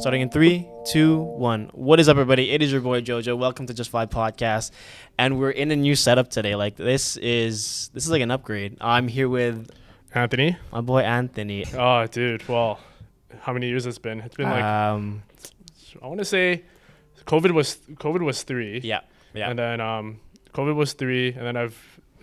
Starting in 3, 2, 1. What is up, everybody? It is your boy Jojo. Welcome to Just Vibe Podcast, and we're in a new setup today. Like this is like an upgrade. I'm here with Anthony. my boy Anthony. Oh, dude. Well, how many years it's been? It's been like I want to say, COVID was 3. Yeah. And then COVID was 3, and then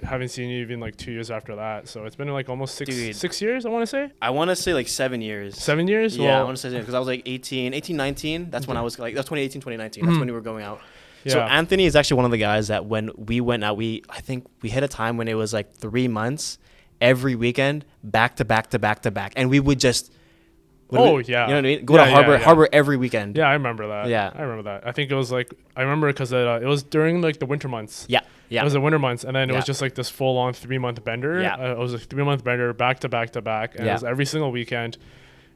haven't seen you even like 2 years after that. So it's been like almost six years. I want to say. I want to say like 7 years. 7 years. Yeah, well, I want to say because I was like 18, 19. That's when I was like, that's 2018, 2019. That's when we were going out. Yeah. So Anthony is actually one of the guys that when we went out, I think we hit a time when it was like 3 months every weekend, back to back to back to back, and we would just. Yeah. You know what I mean? Go to Harbor every weekend. Yeah, I remember that. Yeah. I remember that. I think it was like, I remember because it was during like the winter months. Yeah. It was the winter months, and then it was just like this full-on 3-month bender. Yeah. It was a 3-month bender, back to back to back, and it was every single weekend.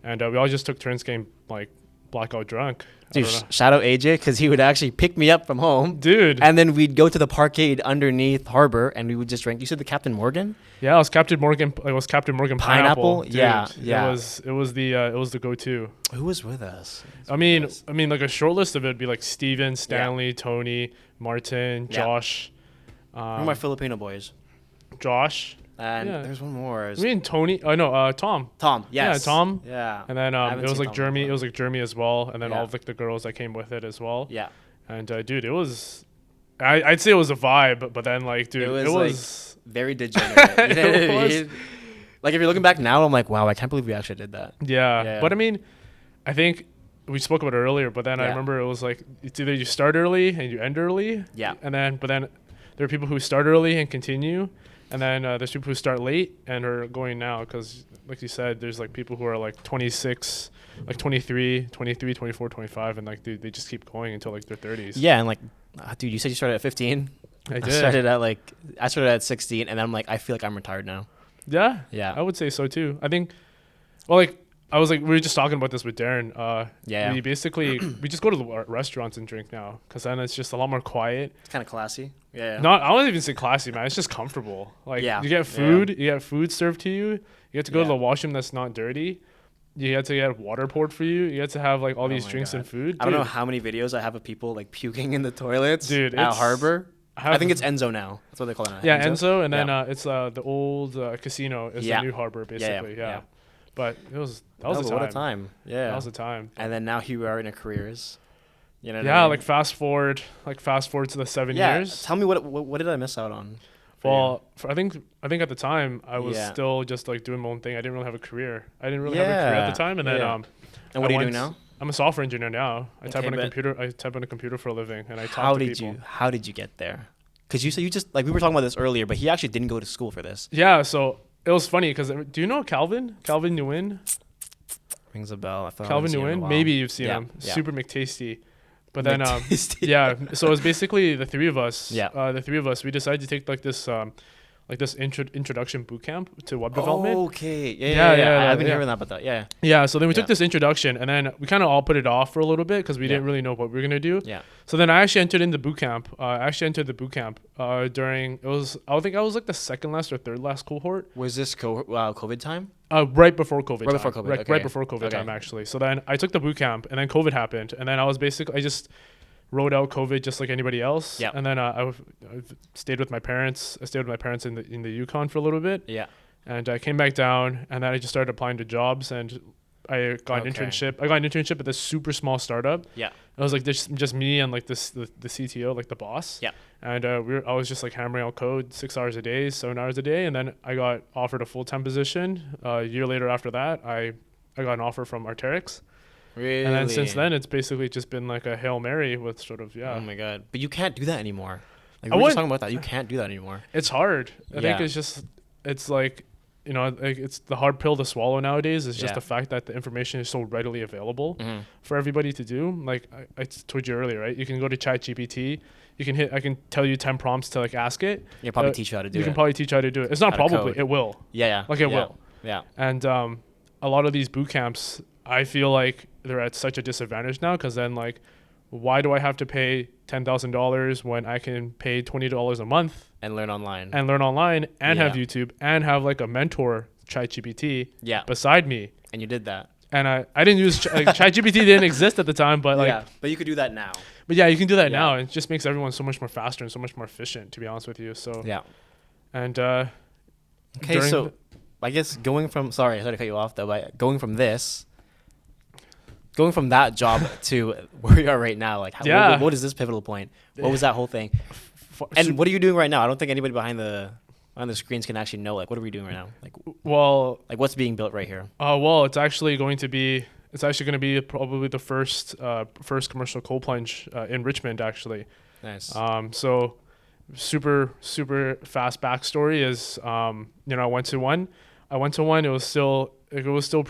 And we all just took turns getting like blackout drunk. Dude, shout out AJ, because he would actually pick me up from home. Dude. And then we'd go to the parkade underneath Harbor, and we would just drink. You said the Captain Morgan? Yeah, it was Captain Morgan. It was Captain Morgan Pineapple. Dude, yeah. It was the go-to. Who was with us? I mean, like a short list of it would be like Steven, Stanley, Tony, Martin, Josh. Who are my Filipino boys? Josh. And there's one more. Tony. Oh no, Tom. Tom. Yes. Yeah, Tom. Yeah. And then it was like Jeremy. It was like Jeremy as well, and then all of like the girls that came with it as well. Yeah. And dude, it was. I'd say it was a vibe, but then like, dude, it was like very degenerate. You know what I mean? Like if you're looking back now, I'm like, wow, I can't believe we actually did that. Yeah. But I mean, I think we spoke about it earlier, but then I remember it was like it's either you start early and you end early. Yeah. But then there are people who start early and continue. And then there's people who start late and are going now because, like you said, there's like people who are like 26, like 23, 24, 25, and like dude, they just keep going until like their 30s. Yeah, and like, dude, you said you started at 15. I did. I started at 16, and then I'm like, I feel like I'm retired now. Yeah. Yeah. I would say so too. I think, well, like I was like, we were just talking about this with Darren. Yeah. We just go to the restaurants and drink now because then it's just a lot more quiet. It's kind of classy. Yeah. I wouldn't even say classy, man. It's just comfortable. Like you get food, you get food served to you. You get to go to the washroom that's not dirty. You get to get water poured for you. You get to have like all these drinks and food. I don't know how many videos I have of people like puking in the toilets. Dude, at Harbor. I think it's Enzo now. That's what they call it now. Yeah, Enzo, and then it's the old casino is the new Harbor basically. Yeah. But that was what a time. Yeah. That was a time. And then now here we are in our careers. You know what I mean? like fast forward to the 7 years. Tell me what did I miss out on? Well, I think at the time I was still just like doing my own thing. I didn't really have a career. Have a career at the time, and then and what are you doing now? I'm a software engineer now. I type on a computer for a living, and I talk to people. How did you get there? Because you said you just like we were talking about this earlier, but he actually didn't go to school for this. Yeah, so it was funny because do you know Calvin Nguyen? Rings a bell. I thought Calvin Nguyen. Maybe you've seen him. Yeah. Super McTasty. But then, so it was basically the three of us. Yeah. The three of us, we decided to take like this introduction boot camp to web development. Okay. Yeah. I've been hearing that about that. Yeah. Yeah. So then we took this introduction, and then we kind of all put it off for a little bit because we didn't really know what we were gonna do. Yeah. So then I actually entered into boot camp. During I think I was like the second last or third last cohort. Was this COVID time? Right before COVID. Right before COVID time, actually. So then I took the boot camp, and then COVID happened, and then I just rode out COVID just like anybody else. Yeah. And then I stayed with my parents. I stayed with my parents in the Yukon for a little bit. Yeah. And I came back down, and then I just started applying to jobs, and I got an internship. I got an internship at this super small startup. Yeah. It was like just me and like the CTO, like the boss. Yeah. And I was just like hammering out code 6 hours a day, 7 hours a day, and then I got offered a full-time position. A year later after that, I got an offer from Arterix. Really? And then since then, it's basically just been like a Hail Mary with sort of, Oh my God. But you can't do that anymore. Like we were just talking about that. You can't do that anymore. It's hard. I think it's like, like it's the hard pill to swallow nowadays is just the fact that the information is so readily available for everybody to do. Like I told you earlier, right? You can go to ChatGPT. I can tell you 10 prompts to like ask it. You can probably teach you how to do it. You can probably teach you how to do it. It's not probably, it will. Yeah. Like it will. Yeah. And a lot of these boot camps, I feel like they're at such a disadvantage now because then like, why do I have to pay $10,000 when I can pay $20 a month and learn online and have YouTube and have like a mentor, ChatGPT, beside me? And you did that. and I didn't use ChatGPT didn't exist at the time, but like but you could do that now. But yeah, you can do that now. It just makes everyone so much more faster and so much more efficient, to be honest with you. So yeah. And okay, so I guess going from sorry to cut you off though, but going from that job to where you are right now, like what is this pivotal point? What was that whole thing? And what are you doing right now? I don't think anybody behind the screens can actually know, like, what are we doing right now? Like, like what's being built right here? Well, it's actually going to be probably the first commercial cold plunge in Richmond, actually. Nice. So super fast backstory is I went to one. It was still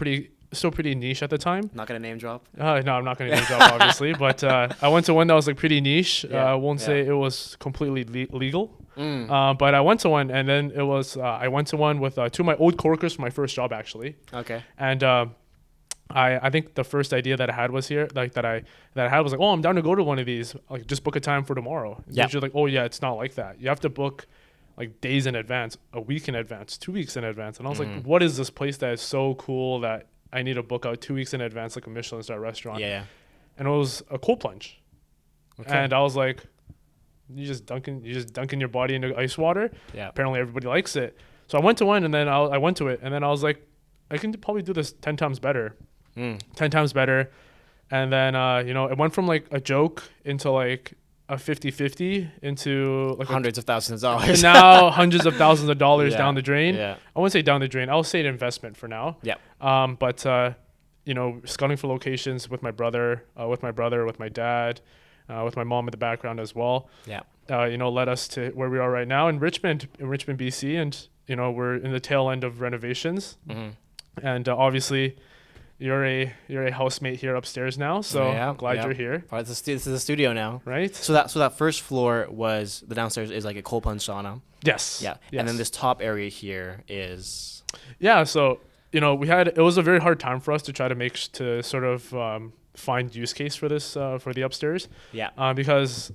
pretty niche at the time. Not gonna name drop. No, I'm not gonna name drop obviously, but I went to one that was like pretty niche. I won't say it was completely legal, but I went to one, and then it was I went to one with two of my old coworkers from my first job actually. Okay. And I think the first idea that I had was here, like that I had was like, oh, I'm down to go to one of these. Like, just book a time for tomorrow. Yeah. You're like, oh yeah, it's not like that. You have to book like days in advance, a week in advance, 2 weeks in advance. And I was like, what is this place that is so cool that I need to book out 2 weeks in advance, like a Michelin star restaurant? Yeah. And it was a cold plunge. Okay. And I was like, you just dunking your body into ice water. Yeah. Apparently everybody likes it. So I went to one, and then I went to it, and then I was like, I can probably do this 10 times better. 10 times better. And then it went from like a joke into like a 50-50 into like hundreds of thousands of dollars. Now hundreds of thousands of dollars down the drain. Yeah. I won't say down the drain. I'll say an investment for now. Yeah. But scouting for locations with my brother, with my dad, with my mom in the background as well. Yeah. Led us to where we are right now in Richmond, BC, and we're in the tail end of renovations. And obviously you're a housemate here upstairs now, so I'm glad you're here. This is a studio now, right? So that first floor was the downstairs is like a cold plunge sauna. Yes. Yeah. Yes. And then this top area here is. Yeah. So it was a very hard time for us to try to sort of find use case for this for the upstairs. Yeah. Because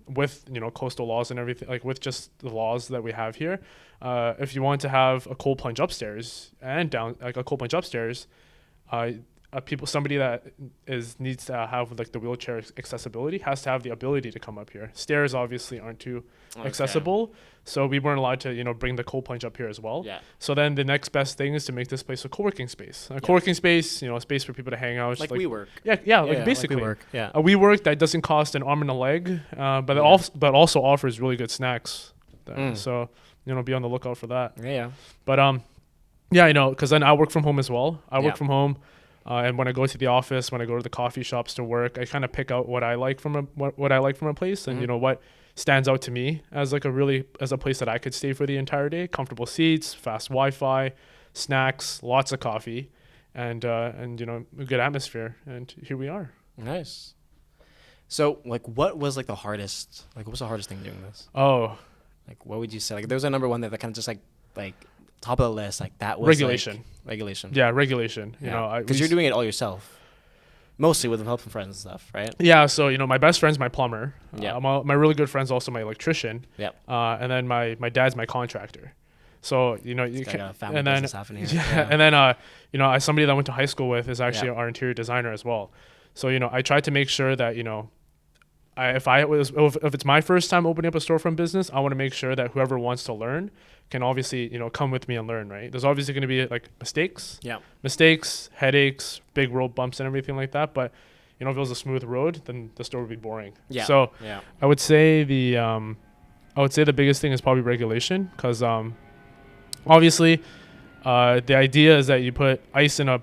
with coastal laws and everything, like with just the laws that we have here, if you want to have a cold plunge upstairs and down, like a cold plunge upstairs. Somebody that needs to have like the wheelchair accessibility has to have the ability to come up here. Stairs obviously aren't too accessible, so we weren't allowed to bring the cold plunge up here as well. Yeah. So then the next best thing is to make this place a co-working space. A co-working space, a space for people to hang out. Like WeWork. Like basically. Like WeWork. Yeah. A WeWork that doesn't cost an arm and a leg, but also offers really good snacks. So be on the lookout for that. Yeah. But because then I work from home as well. I work from home, and when I go to the office, when I go to the coffee shops to work, I kind of pick out what I like from a place, and what stands out to me as a place that I could stay for the entire day. Comfortable seats, fast Wi-Fi, snacks, lots of coffee, and a good atmosphere. And here we are. Nice. So, like, what was the hardest thing doing this? Oh, like, what would you say? Like, there was a number one that kind of just like top of the list, like that was regulation. Regulation. Yeah, regulation. Because you're doing it all yourself, mostly with help from friends and stuff, right? Yeah. So my best friend's my plumber. Yeah. My really good friend's also my electrician. Yeah. And then my dad's my contractor. So you can family business happening here. Yeah. And then somebody that I went to high school with is actually our interior designer as well. So I tried to make sure that if it's my first time opening up a storefront business, I want to make sure that whoever wants to learn can obviously come with me and learn. Right? There's obviously going to be like mistakes, headaches, big road bumps, and everything like that. But if it was a smooth road, then the store would be boring. Yeah. So I would say the biggest thing is probably regulation, because obviously the idea is that you put ice in a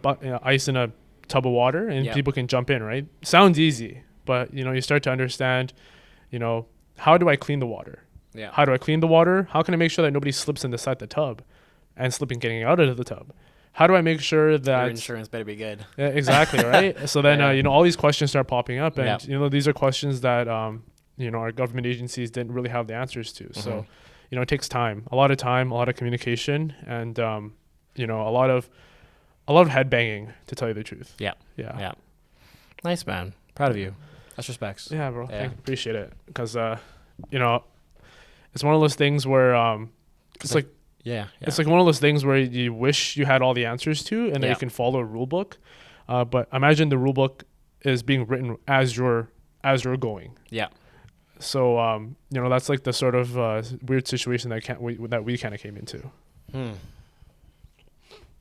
tub of water and people can jump in. Right? Sounds easy. But, you start to understand, how do I clean the water? Yeah. How do I clean the water? How can I make sure that nobody slips inside the tub and slipping getting out of the tub? How do I make sure that... Your insurance better be good. Yeah, exactly, right? So then, all these questions start popping up. And, these are questions that, our government agencies didn't really have the answers to. So, it takes time, a lot of communication, and, a lot of head banging, to tell you the truth. Yeah. Nice, man. Proud of you. That's respects. Yeah, bro. Yeah. Appreciate it. Because, it's one of those things where it's like one of those things where you wish you had all the answers to and that you can follow a rule book. But imagine the rule book is being written as you're going. Yeah. So that's like the sort of weird situation that we kind of came into.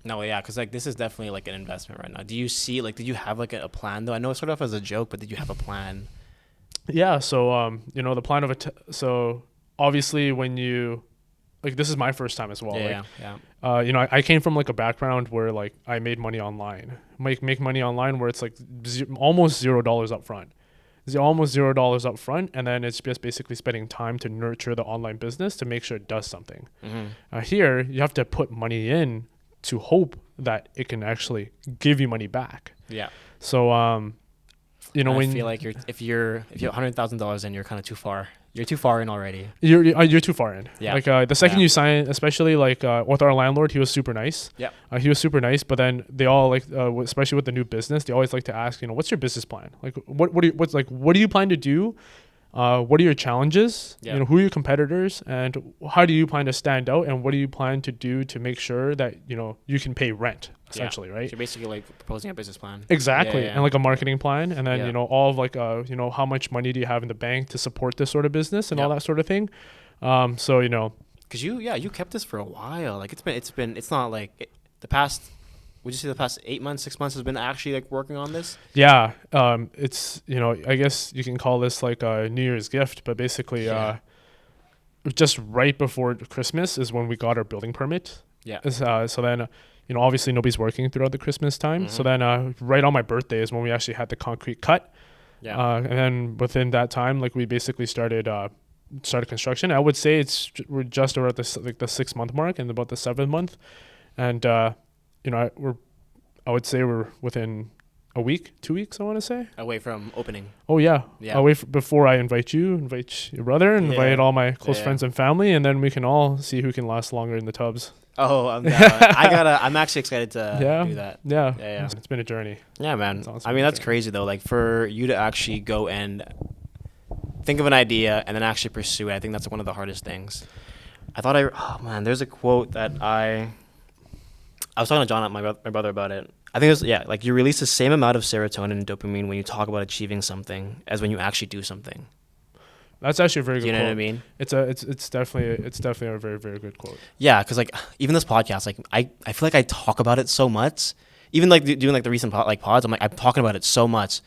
No, yeah, because like this is definitely like an investment right now. Do you see did you have like a plan though? I know it started off as a joke, but did you have a plan? Yeah. So the plan of so obviously when you this is my first time as well. Yeah. I came from like a background where like I made money online, make money online where it's like almost $0 up front. Almost $0 up front, and then it's just basically spending time to nurture the online business to make sure it does something. Here, you have to put money in to hope that it can actually give you money back. Yeah. So, I feel like if you're $100,000 in, you're kind of too far. You're too far in already. You're too far in. Yeah. Like the second you sign, especially like with our landlord, he was super nice. Yeah. He was super nice, but then they all especially with the new business, they always like to ask, what's your business plan? Like what do you plan to do? What are your challenges? Yeah. Who are your competitors, and how do you plan to stand out? And what do you plan to do to make sure that you can pay rent? Essentially, right? So you're basically like proposing a business plan. Exactly, and like a marketing plan, and then all of like how much money do you have in the bank to support this sort of business and all that sort of thing. Because you kept this for a while. Like it's not like the past. Would you say the past 8 months, 6 months has been actually like working on this? Yeah, it's I guess you can call this like a New Year's gift, but basically, just right before Christmas is when we got our building permit. Yeah. So then, obviously nobody's working throughout the Christmas time. So then, right on my birthday is when we actually had the concrete cut. Yeah. And then within that time, like we basically started construction. I would say we're just around the 6 month mark and about the 7th month, and I would say we're within a week, 2 weeks, I want to say. Away from opening. Oh, yeah. Before I invite your brother, and invite all my close friends and family, and then we can all see who can last longer in the tubs. Oh, I'm down. I'm actually excited to do that. Yeah. It's been a journey. Yeah, man. I mean, that's crazy, though. Like, for you to actually go and think of an idea and then actually pursue it, I think that's one of the hardest things. There's a quote that I was talking to John, my brother, about it. I think it was, like you release the same amount of serotonin and dopamine when you talk about achieving something as when you actually do something. That's actually a very good quote. You know what I mean? It's definitely a very, very good quote. Yeah, because like even this podcast, like I feel like I talk about it so much. Even like doing like the recent pods, I'm talking about it so much.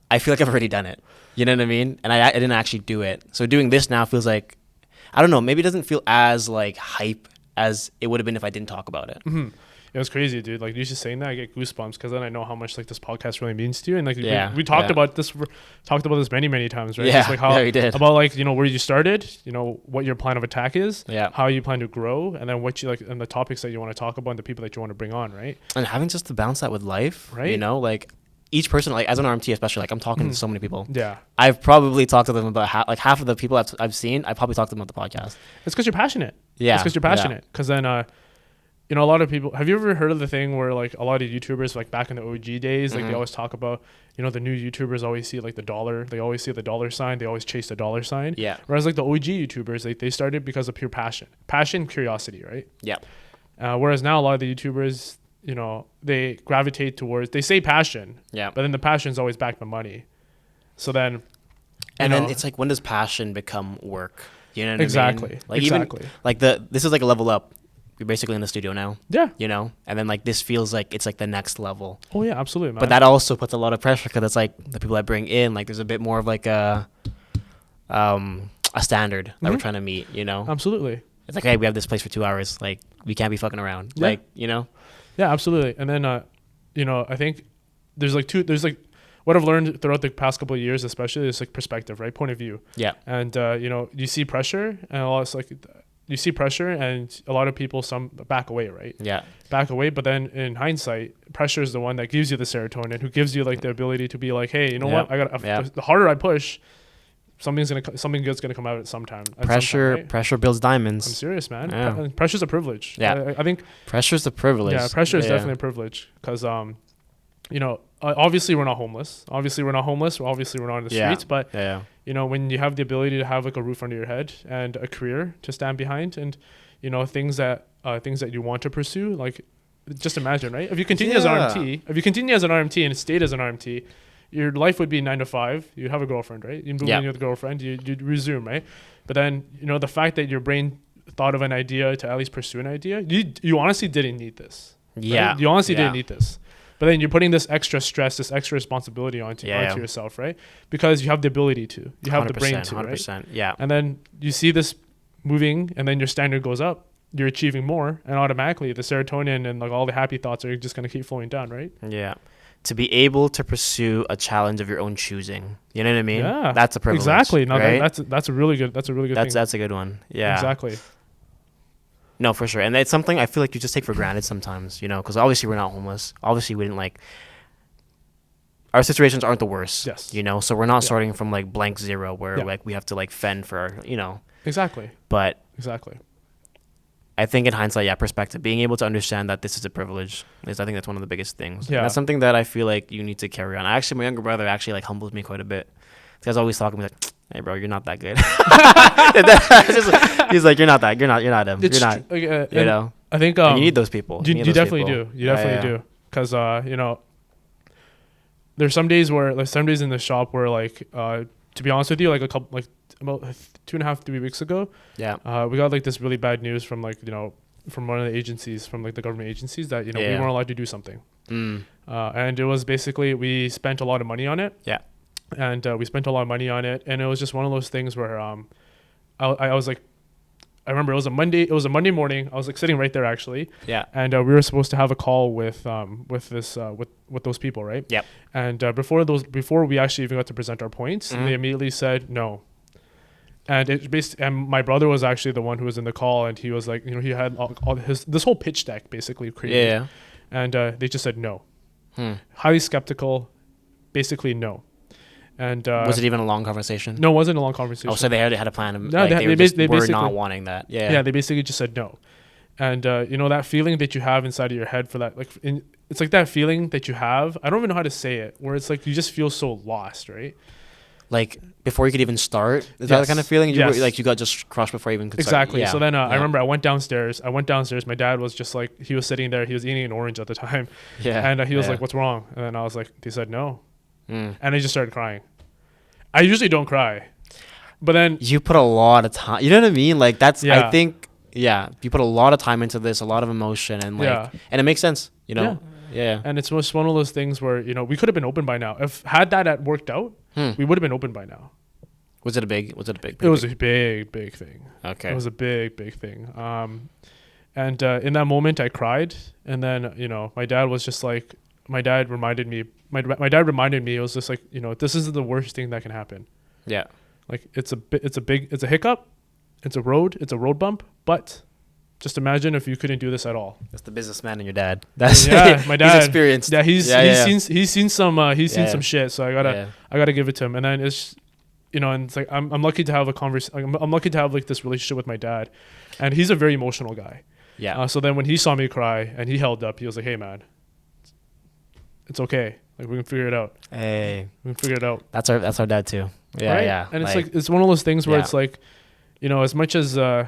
I feel like I've already done it. You know what I mean? And I didn't actually do it. So doing this now feels like, I don't know, maybe it doesn't feel as like hype as it would have been if I didn't talk about it. Mm-hmm. It was crazy, dude. Like you just saying that, I get goosebumps because then I know how much like this podcast really means to you. And like we talked about this many, many times, right? Yeah, just, like how we did. About like where you started, what your plan of attack is, how you plan to grow, and then what you like and the topics that you want to talk about and the people that you want to bring on, right? And having just to balance that with life, right? Like each person, like as an RMT especially, like I'm talking to so many people. Yeah, I've probably talked to them about half of the people I've seen. I probably talked to them about the podcast. It's because you're passionate. Yeah, it's because you're passionate. Because then. A lot of people. Have you ever heard of the thing where like a lot of YouTubers, like back in the OG days, like they always talk about, the new YouTubers always see like the dollar. They always see the dollar sign. They always chase the dollar sign. Yeah. Whereas like the OG YouTubers, like they started because of pure passion, curiosity, right? Yeah. Whereas now a lot of the YouTubers, they gravitate towards. They say passion. Yeah. But then the passion is always backed by money. So then. And then it's like, when does passion become work? You know what exactly. I mean? Like exactly. Even like this is like a level up. You're basically in the studio now. Yeah. And then like this feels like it's like the next level. Oh yeah, absolutely, man. But that also puts a lot of pressure because it's like the people I bring in, like there's a bit more of like a standard that we're trying to meet, Absolutely. It's like, hey, we have this place for 2 hours. Like we can't be fucking around. Yeah. Like, Yeah, absolutely. And then, I think there's like what I've learned throughout the past couple of years, especially is like perspective, right? Point of view. Yeah. And, you see pressure and a lot of like, you see pressure and a lot of people back away, right? Yeah. Back away. But then in hindsight, pressure is the one that gives you the serotonin, who gives you like the ability to be like, hey, you know what? The harder I push, something good's gonna come out at some time. Pressure builds diamonds. I'm serious, man. Yeah. Pressure's a privilege. Yeah. I think pressure's a privilege. Yeah, pressure is definitely a privilege because obviously we're not homeless. Obviously we're not in the streets. But when you have the ability to have like a roof under your head and a career to stand behind, and things that you want to pursue, like just imagine, right? If you continue as an RMT and stayed as an RMT, your life would be 9 to 5. You'd have a girlfriend, right? You'd move in with a girlfriend. You'd resume, right? But then, the fact that your brain thought of an idea to at least pursue an idea, you honestly didn't need this. Yeah. Right? You honestly didn't need this. But then you're putting this extra stress, this extra responsibility onto yourself, right? Because you have the ability to. You have the brain to, 100%, right? Yeah. And then you see this moving, and then your standard goes up. You're achieving more, and automatically the serotonin and like all the happy thoughts are just going to keep flowing down, right? Yeah. To be able to pursue a challenge of your own choosing. You know what I mean? Yeah. That's a privilege. Exactly. No, right? that's a really good thing. That's a good one. Yeah. Exactly. No, for sure. And it's something I feel like you just take for granted sometimes, because obviously we're not homeless. Obviously we didn't our situations aren't the worst. Yes. So we're not starting from like blank zero where like we have to like fend for our, Exactly. But exactly. I think in hindsight, perspective, being able to understand that this is a privilege I think that's one of the biggest things. Yeah. And that's something that I feel like you need to carry on. Actually, my younger brother actually like humbles me quite a bit. This guy's always talking to me like, hey bro, you're not that good. He's like, you're not him. It's you're not, you know. I think you need those people. You definitely do. You definitely do. Because, there's some days in the shop where to be honest with you, about 2.5, 3 weeks ago, we got like this really bad news from from one of the agencies, from like the government agencies that, we weren't allowed to do something. And it was basically, we spent a lot of money on it. Yeah. And we spent a lot of money on it. And it was just one of those things where I was like, I remember it was a Monday morning. I was like sitting right there actually. Yeah. And we were supposed to have a call with those people, right? Yep. And before we actually even got to present our points, they immediately said no. And and my brother was actually the one who was in the call, and he was like, he had all this whole pitch deck basically created. Yeah. And they just said no. Highly skeptical, basically no. And was it even a long conversation? No, it wasn't a long conversation. Oh, so they already had a plan. No, they were not wanting that. Yeah. Yeah, they basically just said no. And that feeling that you have inside of your head for that, it's like that feeling that you have. I don't even know how to say it. Where it's like you just feel so lost, right? Like before you could even start, is that the kind of feeling? You got just crushed before you even could start? Exactly. Yeah. So then I remember I went downstairs. My dad was just like, he was sitting there. He was eating an orange at the time. Yeah. And he was like, "What's wrong?" And then I was like, they said no. And I just started crying. I usually don't cry, but then you put a lot of time. You know what I mean? Like that's, I think, you put a lot of time into this, a lot of emotion, and and it makes sense, Yeah. And it's just one of those things where, we could have been open by now. Had that worked out, we would have been open by now. Was it a big? It was a big thing. Okay. It was a big thing. And in that moment I cried, and then, my dad was just like, my dad reminded me, it was just like, this is the worst thing that can happen. Yeah. Like it's a hiccup, it's a road bump, but just imagine if you couldn't do this at all. That's the businessman in your dad. That's my dad. He's experienced. Yeah, he's seen some shit. So I gotta give it to him. And then it's, and it's like I'm lucky to have a conversation. I'm lucky to have like this relationship with my dad, and he's a very emotional guy. Yeah. So then when he saw me cry and he held up, he was like, "Hey man, it's okay. Like we can figure it out. Hey, we can figure it out." That's our dad too. Yeah, right? Yeah. And it's one of those things where it's like, as much as I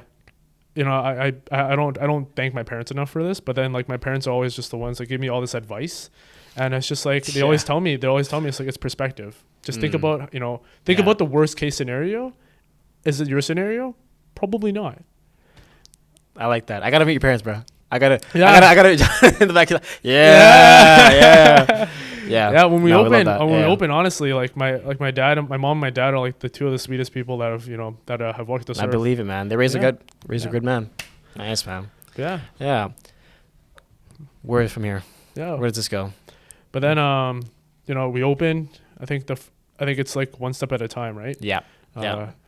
don't thank my parents enough for this, but then like my parents are always just the ones that give me all this advice, and it's just like they always tell me it's like it's perspective. Just think about about the worst case scenario. Is it your scenario? Probably not. I like that. I gotta meet your parents, bro. I gotta in the back. Yeah. When we open, honestly, like my dad and my mom, and my dad are like the two of the sweetest people that have walked this earth. I believe it, man. They raise a good man. Nice, man. Yeah. Where from here? Yeah. Where does this go? But then we open. I think it's like one step at a time, right? Yeah.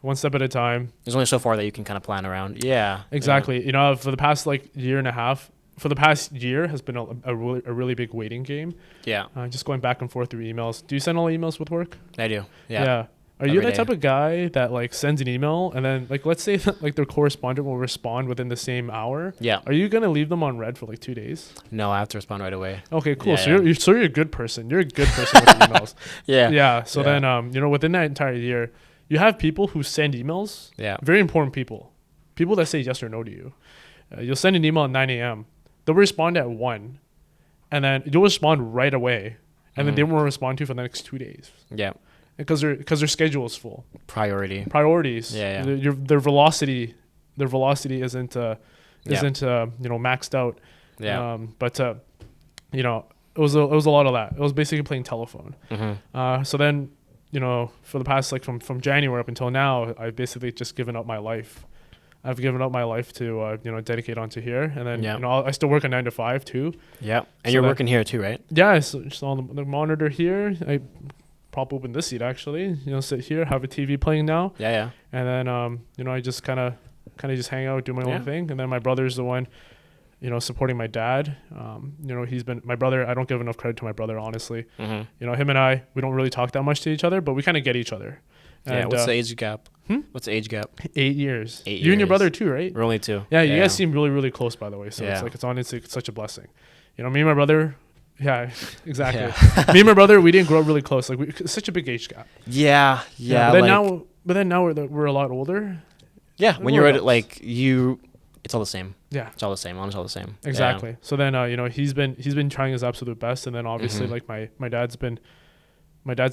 One step at a time. There's only so far that you can kind of plan around. Yeah. Exactly. Yeah. For the past year and a half, for the past year has been a really big waiting game. Yeah. Just going back and forth through emails. Do you send all emails with work? I do. Yeah. Are you the type of guy that like sends an email and then like let's say that like their correspondent will respond within the same hour? Yeah. Are you gonna leave them on red for like 2 days? No, I have to respond right away. Okay, cool. You're a good person. You're a good person with emails. Yeah. So then within that entire year, you have people who send emails. Yeah. Very important people that say yes or no to you. You'll send an email at 9 a.m. They'll respond at 1. and then you'll respond right away, and then they won't respond to you for the next 2 days. Yeah. Because their schedule is full. Priorities. Yeah. Their velocity isn't maxed out. Yeah. But it was a lot of that. It was basically playing telephone. So then, for the past from January up until now, I've basically just given up my life. I've given up my life to dedicate onto here, and then I still work a 9 to 5 too. Yeah, and so you're working here too, right? Yeah, so just on the monitor here. I prop open this seat actually. Sit here, have a TV playing now. Yeah. And then I just kind of just hang out, do my own thing, and then my brother's the one, supporting my dad. He's been my brother. I don't give enough credit to my brother, honestly. Him and I, we don't really talk that much to each other, but we kind of get each other. And, what's the age gap? What's the age gap? 8 years. 8 years. You and your brother too, right? We're only 2. Yeah, you guys seem really, really close, by the way. So it's honestly such a blessing. Me and my brother. Yeah, exactly. Me and my brother, we didn't grow up really close. It's such a big age gap. Yeah. But then now we're a lot older. Yeah, when you're at it's all the same. Yeah, it's all the same. Honestly, all the same. Exactly. Yeah. So then he's been trying his absolute best, and then obviously my dad's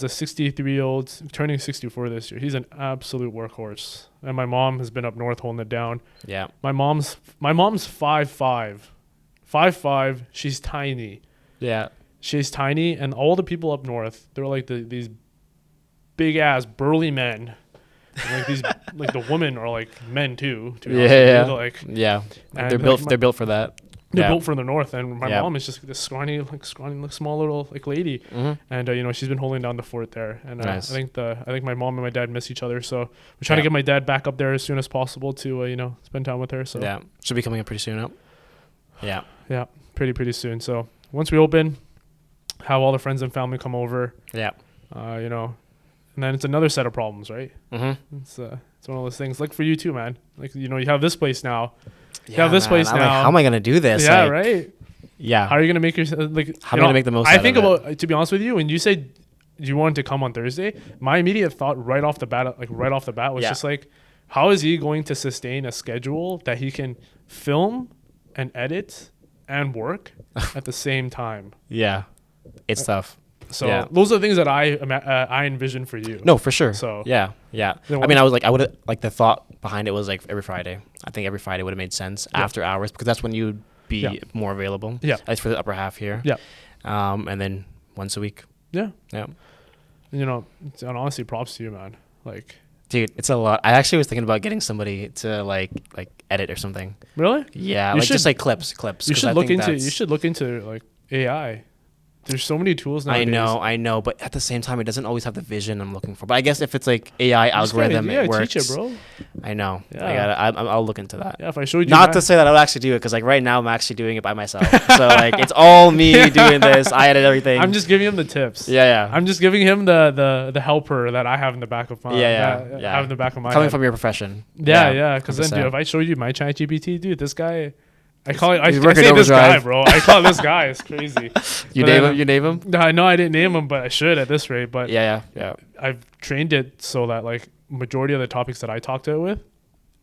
a 63-year-old turning 64 this year. He's an absolute workhorse, and my mom has been up north holding it down. Yeah, my mom's 5'5". She's tiny. Yeah, she's tiny, and all the people up north, they're like these big ass burly men. And these the women are like men too. Yeah. They're built for that. They're built for the north, and my mom is just this scrawny, small little lady, and she's been holding down the fort there. And nice. I think my mom and my dad miss each other, so we're trying to get my dad back up there as soon as possible to spend time with her. So yeah, should be coming up pretty soon. Yeah, pretty soon. So once we open, have all the friends and family come over. Yeah, and then it's another set of problems, right? It's one of those things. Like for you too, man. You have this place now. How am I gonna do this? Yeah, right. Yeah. How are you gonna make yourself How am I gonna make the most? I think about to be honest with you, when you said you wanted to come on Thursday, my immediate thought right off the bat was just how is he going to sustain a schedule that he can film and edit and work at the same time? Yeah, it's tough. So those are the things that I envision for you. No, for sure. So yeah. I mean, I would the thought behind it was every Friday. I think every Friday would have made sense after hours, because that's when you'd be more available. Yeah. At least for the upper half here. Yeah. And then once a week. Yeah. Yeah. And honestly, props to you, man. Dude, it's a lot. I actually was thinking about getting somebody to edit or something. Really? Yeah, just clips. You should look into AI. There's so many tools nowadays. I know, but at the same time, it doesn't always have the vision I'm looking for. But I guess if it's AI algorithm, it works. Teach it, bro. I know. Yeah. I'll look into that. Yeah, if I showed you. Not to say that I'll actually do it, because right now I'm actually doing it by myself. So it's all me doing this. I edit everything. I'm just giving him the tips. Yeah. I'm just giving him the helper that I have in the back of my have in the back of my coming head. From your profession. Yeah. Because then, dude, if I show you my ChatGPT, dude, this guy. I say this guy, bro. I call this guy. It's crazy. You name him? No, I know I didn't name him, but I should at this rate. But yeah. I've trained it so that majority of the topics that I talk to it with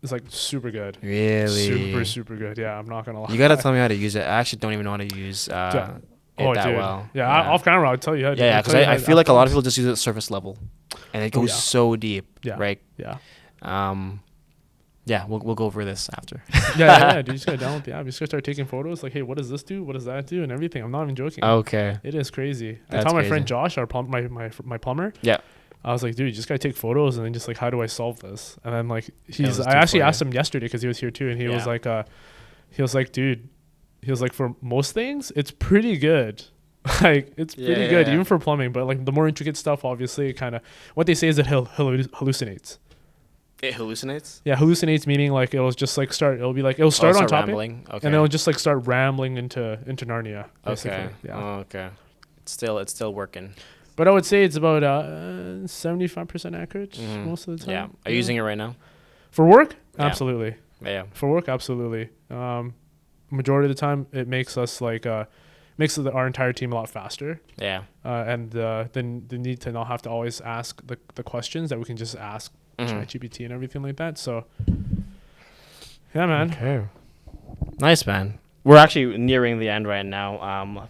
is super good. Really? Super good. Yeah, I'm not gonna lie. You gotta tell me how to use it. I actually don't even know how to use that well. Yeah, off camera I'll tell you how to. Yeah, because I feel like a lot of people just use it at surface level, and it goes so deep. Yeah. Right. Yeah. Yeah, we'll go over this after. Yeah. Dude, you just gotta download the app. You just gotta start taking photos. Hey, what does this do? What does that do? And everything. I'm not even joking. Okay. It is crazy. That's I told my crazy. friend Josh, my plumber. Yeah. I was like, dude, you just gotta take photos, and then just how do I solve this? And then I actually asked him yesterday because he was here too, and he was like, dude, for most things, it's pretty good. It's pretty good, even for plumbing. But the more intricate stuff, obviously, it kind of what they say is it hallucinates. It hallucinates? Yeah, hallucinates meaning it'll just start. It'll be it'll start on topic, rambling. Okay. and then it'll just start rambling into Narnia. Basically. Okay. Yeah. Oh, okay. It's still working. But I would say it's about 75% accurate most of the time. Yeah. Are you using it right now? For work? Yeah. Absolutely. Yeah. For work, absolutely. Majority of the time, it makes us makes our entire team a lot faster. Yeah. And then the need to not have to always ask the questions that we can just ask ChatGPT and everything like that. So, yeah, man. Okay. Nice, man. we're actually nearing the end right now.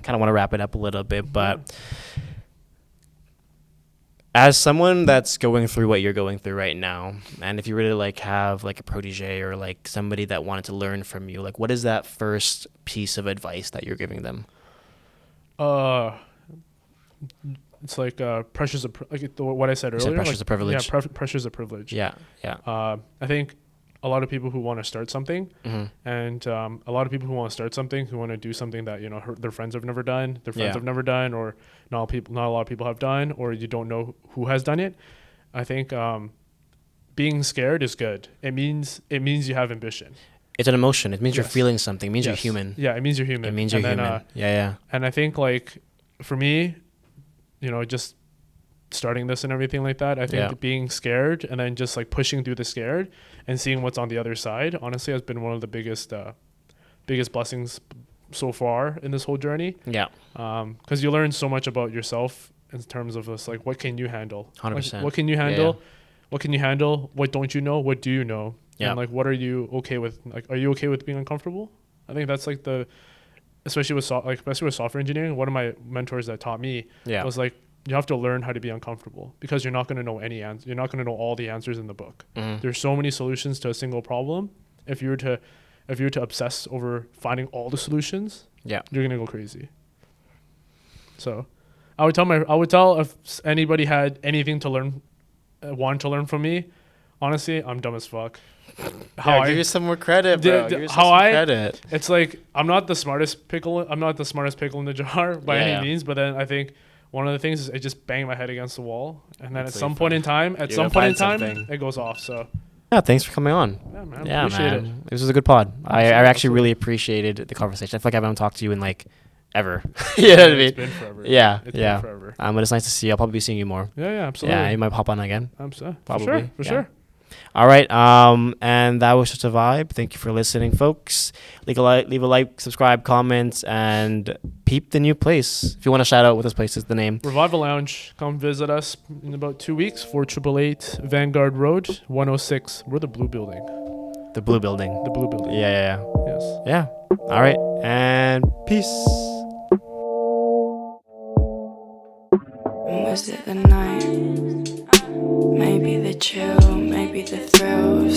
Kind of want to wrap it up a little bit, but as someone that's going through what you're going through right now, and if you really like have like a protege or like somebody that wanted to learn from you, like what is that first piece of advice that you're giving them? It's like pressure's what I said earlier. Pressure's a privilege. Yeah, pressure's a privilege. Yeah. I think a lot of people who want to start something, and a lot of people who want to start something, who want to do something that their friends have never done, have never done, or not a lot of people have done, or you don't know who has done it. I think being scared is good. It means you have ambition. It's an emotion. It means you're feeling something. It means you're human. Yeah, it means you're human. It means you're human. And I think like for me, just starting this and everything like that, I think being scared and then just like pushing through the scared and seeing what's on the other side, honestly, has been one of the biggest blessings so far in this whole journey. Yeah. Because you learn so much about yourself in terms of this, like, what can you handle? 100%. Like, what can you handle? Yeah. What can you handle? What don't you know? What do you know? Yeah. And like, what are you okay with? Like, are you okay with being uncomfortable? I think that's like especially with software engineering, one of my mentors that taught me was like, you have to learn how to be uncomfortable because you're not going to know any answer. You're not going to know all the answers in the book. There's so many solutions to a single problem. If you were to obsess over finding all the solutions, you're going to go crazy. So I would tell if anybody had anything to learn, wanted to learn from me, honestly, I'm dumb as fuck. Give you some more credit, bro. Credit. It's like I'm not the smartest pickle in the jar by any means, but then I think one of the things is I just bang my head against the wall, and then at some point in time, it goes off. So yeah, thanks for coming on. Yeah, man. Appreciate it. This was a good pod. I actually really appreciated the conversation. I feel like I haven't talked to you in like ever. You know what I mean? It's been forever. Yeah, it's been forever. But it's nice to see you. I'll probably be seeing you more. Yeah, absolutely. Yeah, you might pop on again. Probably. For sure. All right. And that was just a vibe. Thank you for listening, folks. Leave a like, subscribe, comment, and peep the new place. If you want to shout out what this place is, the name. Reviva Lounge. Come visit us in about 2 weeks, 4888 Vanguard Road, 106. We're the blue building. The blue building. The blue building. Yeah. Yes. Yeah. All right. And peace. Was it the night?